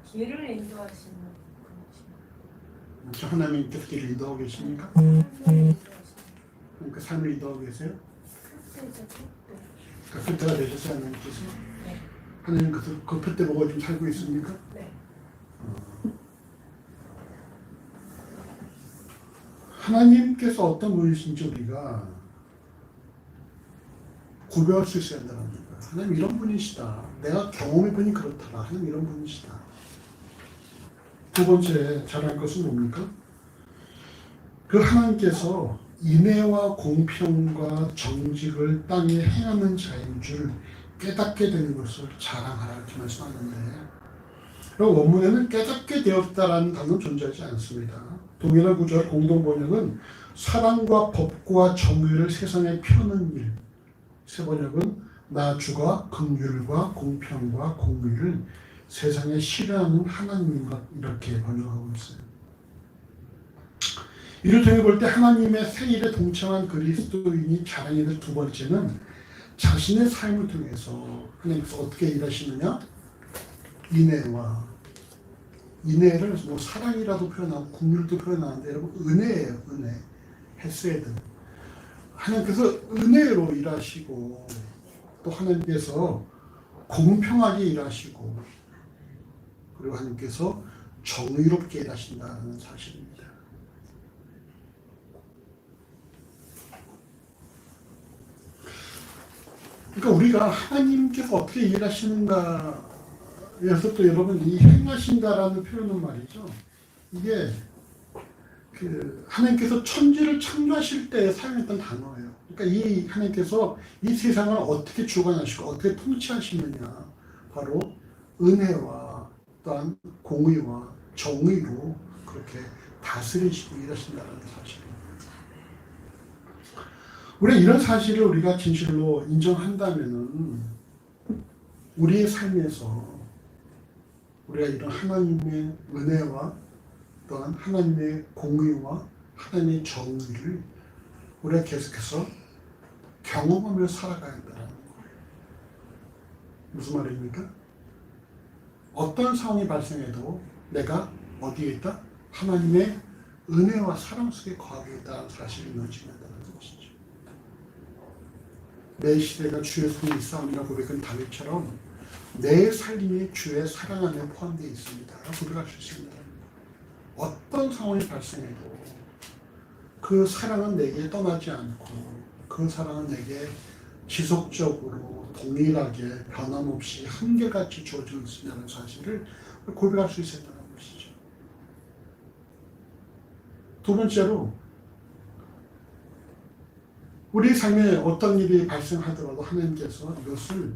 길을 인도하시는 저 하나님께서 길을 인도하고 계십니까? 그 삶을 인도하고 계세요? 그 표대가 되셨어요, 하나님께서? 네. 하나님 그 표대 보고 지금 살고 있습니까? 네. 하나님께서 어떤 분이신지 우리가 구별할 수 있어야 한다는 거예요. 하나님 이런 분이시다. 내가 경험해보니 그렇더라. 하나님 이런 분이시다. 두 번째 잘할 것은 뭡니까? 그 하나님께서 인애와 공평과 정직을 땅에 행하는 자인 줄 깨닫게 되는 것을 자랑하라 이렇게 말씀하는데, 그리고 원문에는 깨닫게 되었다라는 단어는 존재하지 않습니다. 동일한 구절 공동 번역은 사랑과 법과 정의를 세상에 펴는 일, 세 번역은 나 주가 긍휼과 공평과 공의를 세상에 실현하는 하나님인 것, 이렇게 번역하고 있어요. 이를 통해 볼 때 하나님의 생일에 동참한 그리스도인이 자랑해야 될 두 번째는 자신의 삶을 통해서 하나님께서 어떻게 일하시느냐? 인애를 뭐 사랑이라도 표현하고 국률도 표현하는데, 여러분 은혜예요. 은혜. 헤세드. 하나님께서 은혜로 일하시고, 또 하나님께서 공평하게 일하시고, 그리고 하나님께서 정의롭게 일하신다는 사실입니다. 그러니까 우리가 하나님께서 어떻게 일하시는가, 그래서 또 여러분 이 행하신다라는 표현은 말이죠. 이게 그 하나님께서 천지를 창조하실 때 사용했던 단어예요. 그러니까 이 하나님께서 이 세상을 어떻게 주관하시고 어떻게 통치하시느냐, 바로 은혜와 또한 공의와 정의로 그렇게 다스리시고 일하신다는 사실입니다. 우리가 이런 사실을 우리가 진실로 인정한다면은 우리의 삶에서 우리가 이런 하나님의 은혜와 또한 하나님의 공의와 하나님의 정의를 우리가 계속해서 경험하며 살아가야 한다는 거예요. 무슨 말입니까? 어떤 상황이 발생해도 내가 어디에 있다? 하나님의 은혜와 사랑 속에 거하게 있다는 사실을 인정한다는 것이죠. 내 시대가 주의 손에 있사옵니다 고백한 다윗처럼 내 삶이 주의 사랑 안에 포함되어 있습니다. 고백할 수 있습니다. 어떤 상황이 발생해도 그 사랑은 내게 떠나지 않고 그 사랑은 내게 지속적으로 동일하게 변함없이 한결같이 주어져 있다는 사실을 고백할 수 있었다는 것이죠. 두 번째로 우리 삶에 어떤 일이 발생하더라도 하나님께서 이것을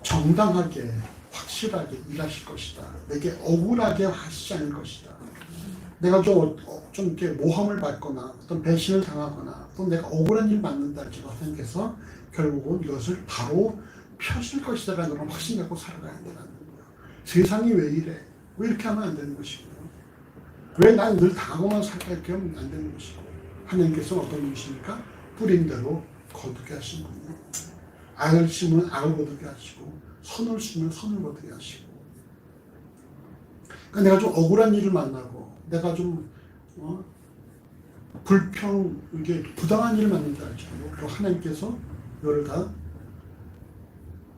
정당하게 확실하게 일하실 것이다. 내게 억울하게 하시지 않을 것이다. 내가 좀 이렇게 모함을 받거나 어떤 배신을 당하거나 또 내가 억울한 일 받는다 할지라도 하나님께서 결국은 이것을 바로 펴실 것이다라는 그런 확신 갖고 살아가야 된다는 거예요. 세상이 왜 이래? 왜 이렇게 하면 안 되는 것이고, 왜 난 늘 당하고만 살까 이렇게 하면 안 되는 것이고, 하나님께서는 어떤 분이십니까? 뿌린 대로 거두게 하신 분이에요. 악을 심으면 악을 거두게 하시고, 선을 심으면 선을 거두게 하시고. 그러니까 내가 좀 억울한 일을 만나고, 내가 좀 이게 부당한 일을 만난다 할지라도, 또 하나님께서 이거를 다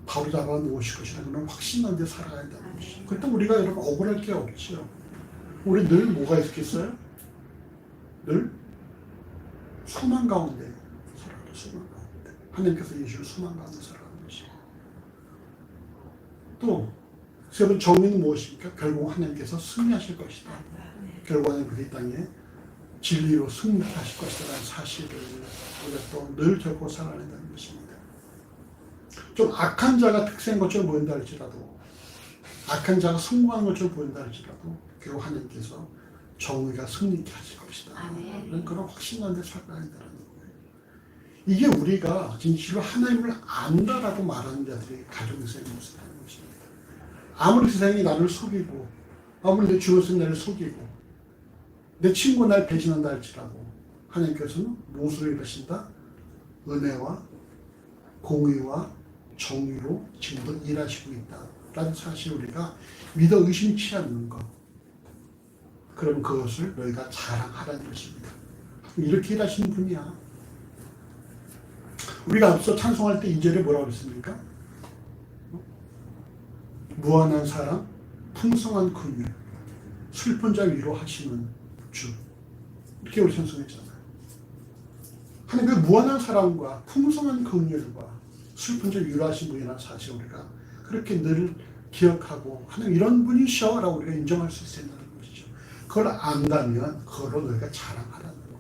바로 잡아 놓으실 것이라는 그런 확신한 데 살아가야 된다는 것이죠. 그때 우리가 여러분 억울할 게 없지요. 우리 늘 뭐가 있겠어요? 늘 소망 가운데 살아가는, 소망 가운데. 하나님께서 예수를 소망 가운데 살아가는 것이고. 또 세번 정의는 무엇입니까? 결국 하나님께서 승리하실 것이다. 결국 하나님 이 땅에 진리로 승리하실 것이라는 사실을 우리가 또 늘 겪고 살아낸다는 것입니다. 좀 악한 자가 특세인 것처럼 보인다 할지라도, 악한 자가 성공한 것처럼 보인다 할지라도 결국 하나님께서 정의가 승리케 하실 것이다. 아멘. 그런 확신한 데 살아야 된다는 거예요. 이게 우리가 진실로 하나님을 안다라고 말하는 자들이 가정에서의 모습이라는 것입니다. 아무리 세상이 나를 속이고, 아무리 내 주변에서 나를 속이고, 내 친구가 날 배신한다 할지라도 하나님께서는 무엇으로 일하신다? 은혜와 공의와 정의로 지금도 일하시고 있다라는 사실 우리가 믿어 의심치 않는 것. 그럼 그것을 너희가 자랑하라는 것입니다. 이렇게 일하시는 분이야. 우리가 앞서 찬송할 때 2절에 뭐라고 했습니까? 무한한 사랑, 풍성한 긍휼, 슬픈 자 위로하시는 주. 이렇게 우리 찬송했잖아요. 하나님의 무한한 사랑과 풍성한 긍휼과 슬픈 자 위로하신 분이라는 사실 우리가 그렇게 늘 기억하고 하나님 이런 분이셔 라고 우리가 인정할 수 있다는 것이죠. 그걸 안다면 그걸로 너희가 자랑하라는 거예요.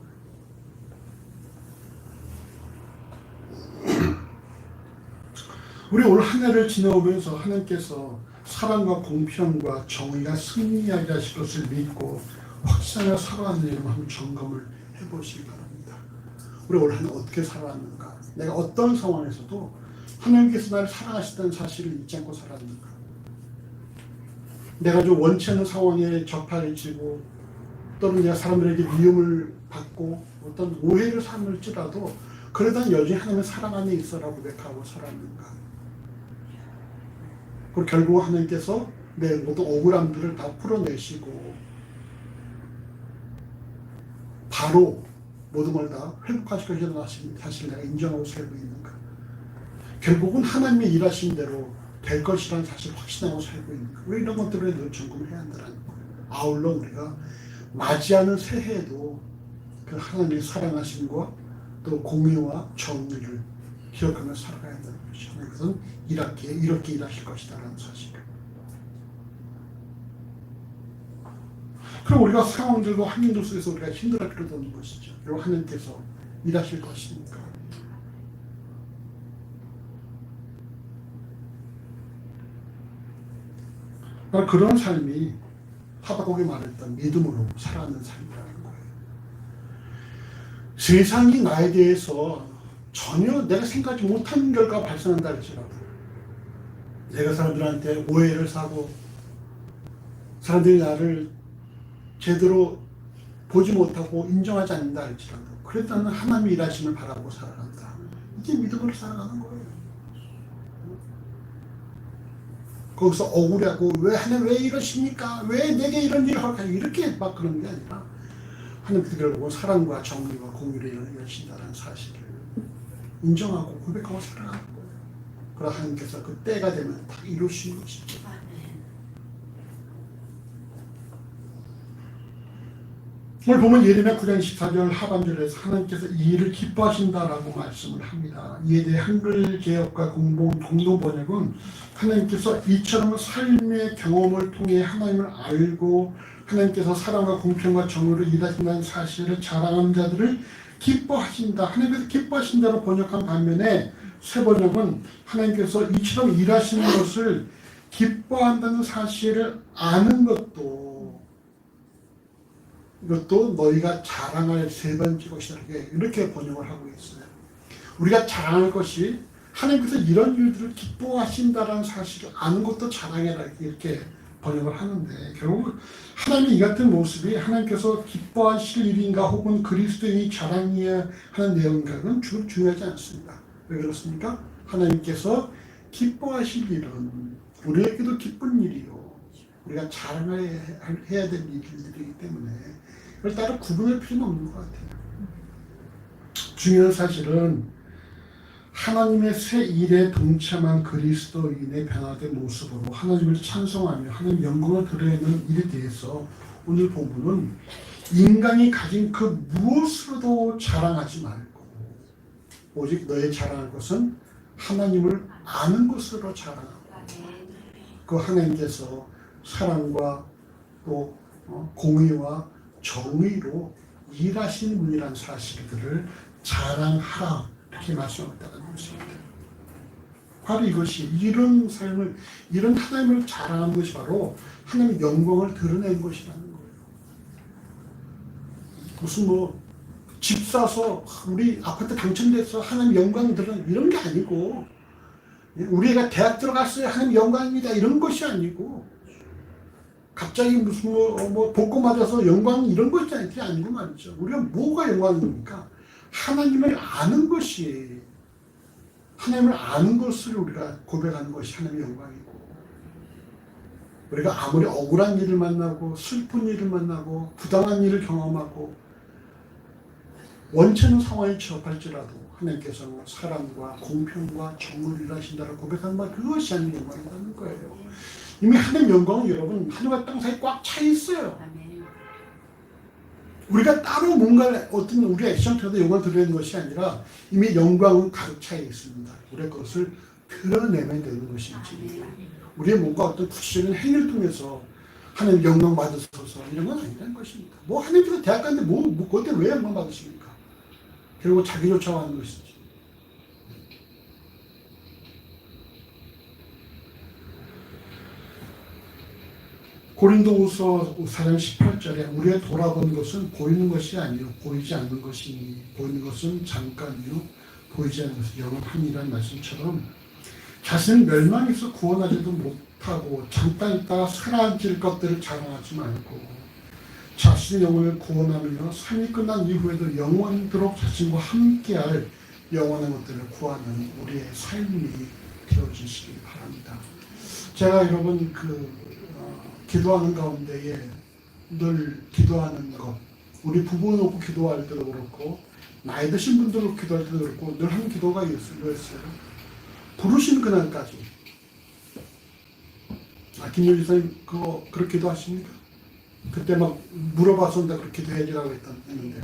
우리 올 한 해를 지나오면서 하나님께서 사랑과 공평과 정의가 승리하게 하실 것을 믿고 확신하며 살아가는 일을 한번 점검을 해보시기 바랍니다. 우리 올 한 해 어떻게 살아왔는가? 내가 어떤 상황에서도 하나님께서 나를 사랑하시다는 사실을 잊지 않고 살았는가? 내가 좀 원치 않는 상황에 적발해지고 또는 내가 사람들에게 미움을 받고 어떤 오해를 삼을지라도 그래도 여전히 하나님의 사랑 안에 있어라고 고백하고 살았는가? 그리고 결국 하나님께서 내 모든 억울함들을 다 풀어내시고 바로 모든 걸 다 회복하실 것이라는 사실을 내가 인정하고 살고 있는가? 결국은 하나님의 일하신 대로 될 것이라는 사실을 확신하고 살고 있는가? 왜 이런 것들을 늘 점검해야 한다는 거예요. 아울러 우리가 맞이하는 새해에도 그 하나님의 사랑하심과 또 공의와 정의를 기억하며 살아가야 한다는 것이죠. 그것은 이렇게 일하실 것이다라는 사실을. 그럼 우리가 상황들과 환경들 속에서 우리가 힘들할 필요도 없는 것이죠. 그리고 하나님께서 일하실 것이니까. 그런 삶이 하박국이 말했던 믿음으로 살아가는 삶이라는 거예요. 세상이 나에 대해서 전혀 내가 생각하지 못한 결과가 발생한다 할지라도 내가 사람들한테 오해를 사고 사람들이 나를 제대로 보지 못하고 인정하지 않는다 할지라도 그래도 나는 하나님의 일하심을 바라고 살아간다. 이게 믿음으로 살아가는 거예요. 거기서 억울하고 하나님 왜 이러십니까? 왜 내게 이런 일을 할까? 이렇게 막 그런 게 아니라 하나님께서 결국은 사랑과 정의와 공의를 일하신다는 사실을 인정하고 고백하고 살아가는 거예요. 그러나 하나님께서 그 때가 되면 다 이루시는 것이죠. 오늘 보면 예레미야 9장 14절 하반절에서 하나님께서 이 일을 기뻐하신다라고 말씀을 합니다. 이에 대해 한글 개혁과 공동 번역은 하나님께서 이처럼 삶의 경험을 통해 하나님을 알고 하나님께서 사랑과 공평과 정의로 일하신다는 사실을 자랑하는 자들을 기뻐하신다. 하나님께서 기뻐하신다로 번역한 반면에 새 번역은 하나님께서 이처럼 일하시는 것을 기뻐한다는 사실을 아는 이것도 너희가 자랑할 세 번째 것이다. 이렇게 번역을 하고 있어요. 우리가 자랑할 것이 하나님께서 이런 일들을 기뻐하신다는 사실을 아는 것도 자랑해라. 이렇게 번역을 하는데 결국 하나님의 이 같은 모습이 하나님께서 기뻐하실 일인가 혹은 그리스도인이 자랑해야 하는 내용인가는 중요하지 않습니다. 왜 그렇습니까? 하나님께서 기뻐하실 일은 우리에게도 기쁜 일이요. 우리가 자랑해야 될 일들이기 때문에 그걸 따로 구분할 필요는 없는 것 같아요. 중요한 사실은 하나님의 새 일에 동참한 그리스도인의 변화된 모습으로 하나님을 찬송하며 하나님 영광을 드러내는 일에 대해서 오늘 본문은 인간이 가진 그 무엇으로도 자랑하지 말고 오직 너의 자랑할 것은 하나님을 아는 것으로 자랑하고 그 하나님께서 사랑과 또 공의와 정의로 일하신 분이라는 사실들을 자랑하라 이렇게 말씀하셨다는 것입니다. 바로 이것이 이런 삶을 이런 하나님을 자랑하는 것이 바로 하나님의 영광을 드러내는 것이라는 거예요. 무슨 집 사서 우리 아파트 당첨돼서 하나님 영광 드러내는 이런 게 아니고 우리 애가 대학 들어갔어요 하나님 영광입니다 이런 것이 아니고 갑자기 무슨 복고 맞아서 영광 이런 것이 아니고 말이죠. 우리가 뭐가 영광입니까? 하나님을 아는 것이 하나님을 아는 것을 우리가 고백하는 것이 하나님의 영광이고 우리가 아무리 억울한 일을 만나고 슬픈 일을 만나고 부당한 일을 경험하고 원치는 상황에 취업할지라도 하나님께서는 사랑과 공평과 정의를 하신다고 고백하는 말 그것이 하나님의 영광이라는 거예요. 이미 하나님의 영광은 여러분 하늘과 땅 사이에 꽉 차 있어요. 우리가 따로 뭔가 어떤 우리가 액션 통해서 영광을 드러내는 것이 아니라 이미 영광은 가득 차 있습니다. 우리가 그것을 드러내면 되는 것이지 우리의 뭔가 어떤 구체적인 행위를 통해서 하나님 영광 받으소서 이런 건 아니라는 것입니다. 하나님께서 대학 갔는데 그때 왜 영광 받으십니까? 결국 자기 쫓아가는 것이지. 고린도후서 4장 18절에 우리가 돌아본 것은 보이는 것이 아니요 보이지 않는 것이니 보이는 것은 잠깐이요 보이지 않는 것은 영원함이라는 말씀처럼 자신은 멸망에서 구원하지도 못하고 잠깐 있다가 사라질 것들을 자랑하지 말고 자신의 영혼을 구원하며 삶이 끝난 이후에도 영원토록 자신과 함께할 영원한 것들을 구하는 우리의 삶이 되어지시기 바랍니다. 제가 여러분 기도하는 가운데에 늘 기도하는 것, 우리 부부 놓고 기도할 때도 그렇고 나이 드신 분들 놓고 기도할 때도 그렇고 늘 하는 기도가 이거였어요. 부르신 그날까지. 김윤희 선생님 그렇게 기도하십니까? 그때 막 물어봐서 내가 그렇게 기도해주라고 했는데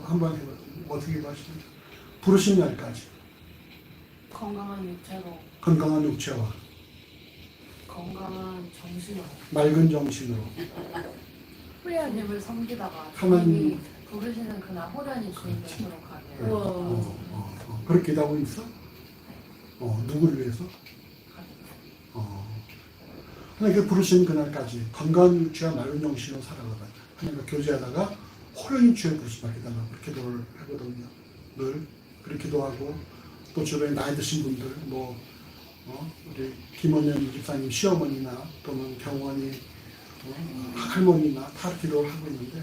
한번 해봐요. 어떻게 기도하십니까? 부르신 날까지. 건강한 육체로 건강한 육체와 건강한 정신으로 맑은 정신으로 하나님을 섬기다가 하나님 주님이 부르시는 그날 호련히 주님 곁으로 가게 그렇게 기도하고 있어? 누구를 위해서? 하나님께 부르신 그날까지 건강한 육체와 맑은 정신으로 살아가다 하나님과 교제하다가 호련히 주의 부르심 받게 달라고 그렇게 기도를 하거든요. 늘 그렇게 기도하고 또 주변에 나이 드신 분들 우리 김원현 집사님 시어머니나 또는 경원이 할머니나 다 기도를 하고 있는데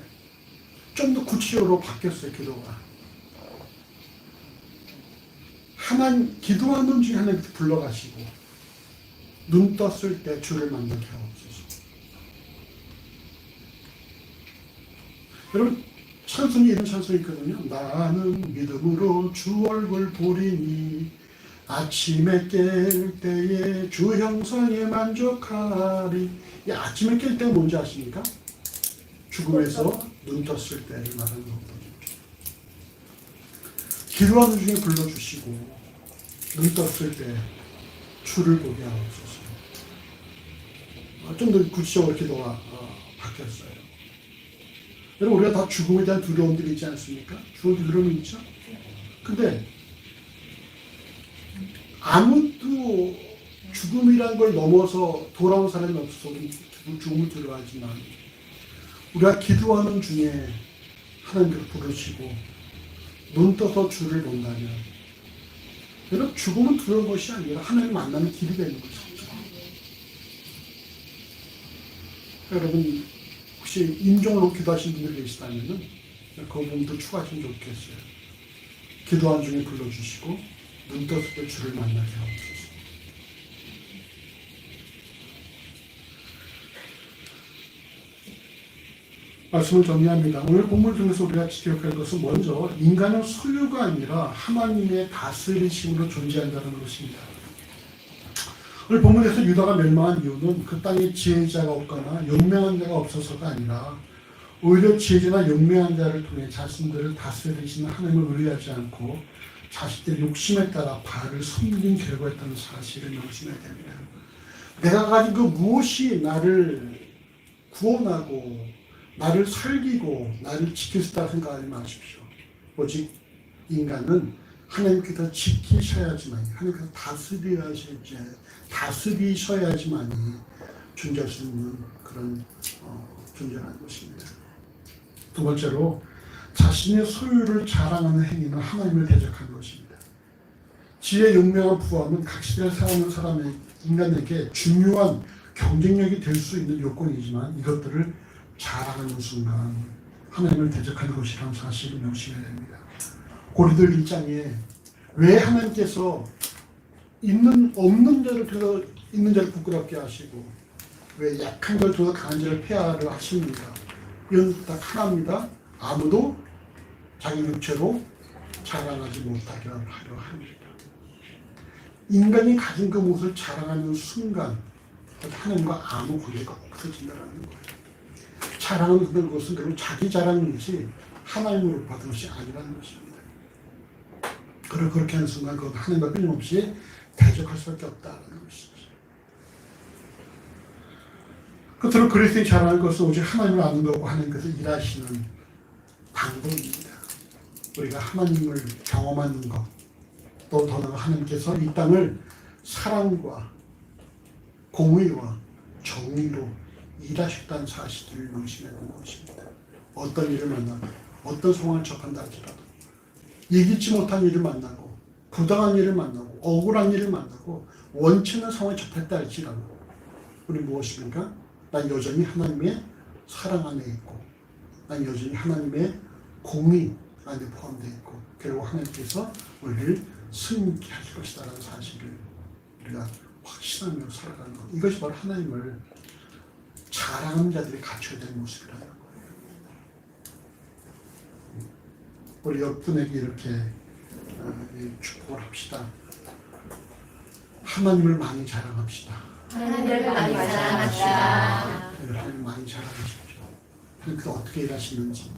좀 더 구체적으로 바뀌었어요. 기도가 하나님 기도하는 중에 하나님께 불러가시고 눈 떴을 때 주를 만나게 하옵소서. 여러분 찬송이 이런 찬송이 있거든요. 나는 믿음으로 주 얼굴 보리니 아침에 깰 때에 주 형상에 만족하리. 이 아침에 깰 때가 뭔지 아십니까? 죽음에서 눈 떴을 때를 말하는 거거든요. 기도하는 중에 불러주시고 눈 떴을 때 주를 보게 하옵소서. 좀 더 구체적으로 기도가 바뀌었어요. 여러분 우리가 다 죽음에 대한 두려움들이 있지 않습니까? 죽음에 두려움이 있죠? 근데 아무도 죽음이란 걸 넘어서 돌아온 사람이 없어서 죽음을 두려워하지만 우리가 기도하는 중에 하나님께서 부르시고 눈 떠서 주를 본다면 여러분 죽음은 두려운 것이 아니라 하나님 만나는 길이 되는 것이죠. 여러분 혹시 인종으로 기도하신 분들 계시다면은 그 부분도 추가하시면 좋겠어요. 기도한 중에 불러주시고 눈 떴을 때 주를 만나게 하옵소서. 말씀을 정리합니다. 오늘 본문 중에서 우리가 기억할 것은 먼저 인간은 소유가 아니라 하나님의 다스리심으로 존재한다는 것입니다. 오늘 본문에서 유다가 멸망한 이유는 그 땅에 지혜자가 없거나 용맹한 자가 없어서가 아니라 오히려 지혜자나 용맹한 자를 통해 자신들을 다스리시는 하나님을 의뢰하지 않고 자신들의 욕심에 따라 바알을 섬긴 결과였다는 사실을 명심해야 됩니다. 내가 가진 그 무엇이 나를 구원하고 나를 살리고 나를 지킬 수 있다고 생각하지 마십시오. 오직 인간은 하나님께서 지키셔야지만, 하나님께서 다스리셔야지만이 존재할 수 있는 그런 존재라는 것입니다. 두 번째로 자신의 소유를 자랑하는 행위는 하나님을 대적하는 것입니다. 지혜, 용맹한 부함은 각 시대를 살아가는 사람의 인간에게 중요한 경쟁력이 될 수 있는 요건이지만 이것들을 자랑하는 순간 하나님을 대적하는 것이라는 사실을 명심해야 됩니다. 고린도 1장에 왜 하나님께서 없는 자를 통해서 있는 자를 부끄럽게 하시고 왜 약한 자를 통해서 강한 자를 폐하려 하십니까? 이건 딱 하나입니다. 아무도 자기 육체로 자랑하지 못하게 하려 합니다. 인간이 가진 그 모습을 자랑하는 순간 하나님과 아무 관계가 없어진다는 거예요. 자랑하는 것은 결국 자기 자랑이지 하나님으로 받은 것이 아니라는 것입니다. 그렇게 하는 순간 그건 하나님과 끊임없이 대적할 수밖에 없다는 것이죠. 끝으로 그리스도인이 자랑할 것은 오직 하나님을 아는 거고 하나님께서 일하시는 방법입니다. 우리가 하나님을 경험하는 것, 또 더 나아가 하나님께서 이 땅을 사랑과 공의와 정의로 일하셨다는 사실을 명심하는 것입니다. 어떤 일을 만나고 어떤 상황을 접한다 할지라도 이기지 못한 일을 만나고 부당한 일을 만나고 억울한 일을 만나고 원치 않는 상황에 접했다 할지라도 우리 무엇입니까? 난 여전히 하나님의 사랑 안에 있고 난 여전히 하나님의 공의 안에 포함되어 있고 결국 하나님께서 우리를 승리케 하실 것이다라는 사실을 우리가 확신하며 살아가는 것, 이것이 바로 하나님을 자랑하는 자들이 갖춰야 되는 모습이라는 거예요. 우리 옆분에게 이렇게 축복을 합시다. 하나님을 많이 자랑합시다. 하나님을 많이 자랑합시다. 하나님 많이 자랑하십시오. 하나님께서 어떻게 일하시는지,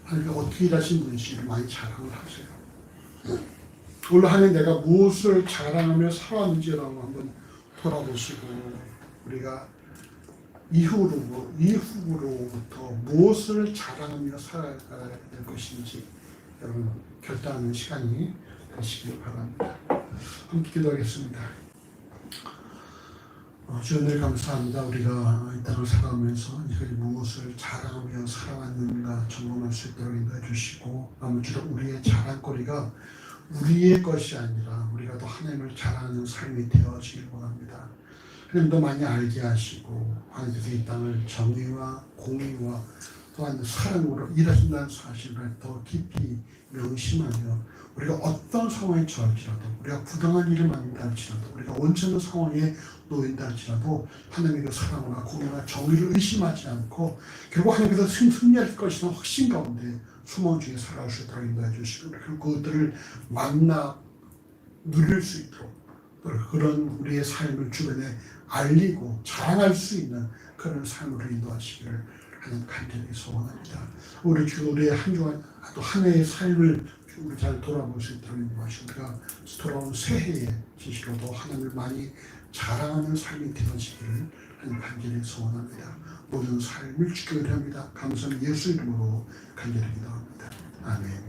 하나님께서 어떻게 일하신 분인지를 많이 자랑을 하세요. 올 한 해 내가 무엇을 자랑하며 살았는지라고 한번 돌아보시고 우리가 이후로부터 무엇을 자랑하며 살아가야 될 것인지 여러분 결단하는 시간이 되시길 바랍니다. 함께 기도하겠습니다. 주님 감사합니다. 우리가 이 땅을 살아가면서 이것이 무엇을 자랑하며 살아왔는가 점검할 수 있도록 인도해 주시고 아무쪼록 우리의 자랑거리가 우리의 것이 아니라 우리가 또 하나님을 자랑하는 삶이 되어지길 원합니다. 하나님도 많이 알게 하시고 하나님께서 이 땅을 정의와 공의와 또한 사랑으로 일하신다는 사실을 더 깊이 명심하며 우리가 어떤 상황에 처할지라도 우리가 부당한 일을 만든다 할지라도 우리가 원치 않는 상황에 놓인다 할지라도 하나님의 그 사랑과 공의와 정의를 의심하지 않고 결국 하나님께서 승리할 것이라는 확신 가운데 소망 중에 살아갈 수 있도록 인도해 주시고 그리고 그것들을 만나 누릴 수 있도록 그런 우리의 삶을 주변에 알리고 자랑할 수 있는 그런 삶으로 인도하시기를 하는 간절히 소원합니다. 우리의 한 주간 또 한 해의 삶을 우리 잘 돌아볼 수 있도록 인도하시고 우리가 돌아온 새해에 진실로도 하나님을 많이 자랑하는 삶이 되어지기를 하는 간절히 소원합니다. 모든 삶을 주기를 합니다. 감사는 예수 이름으로 간절히 기도합니다. 아멘.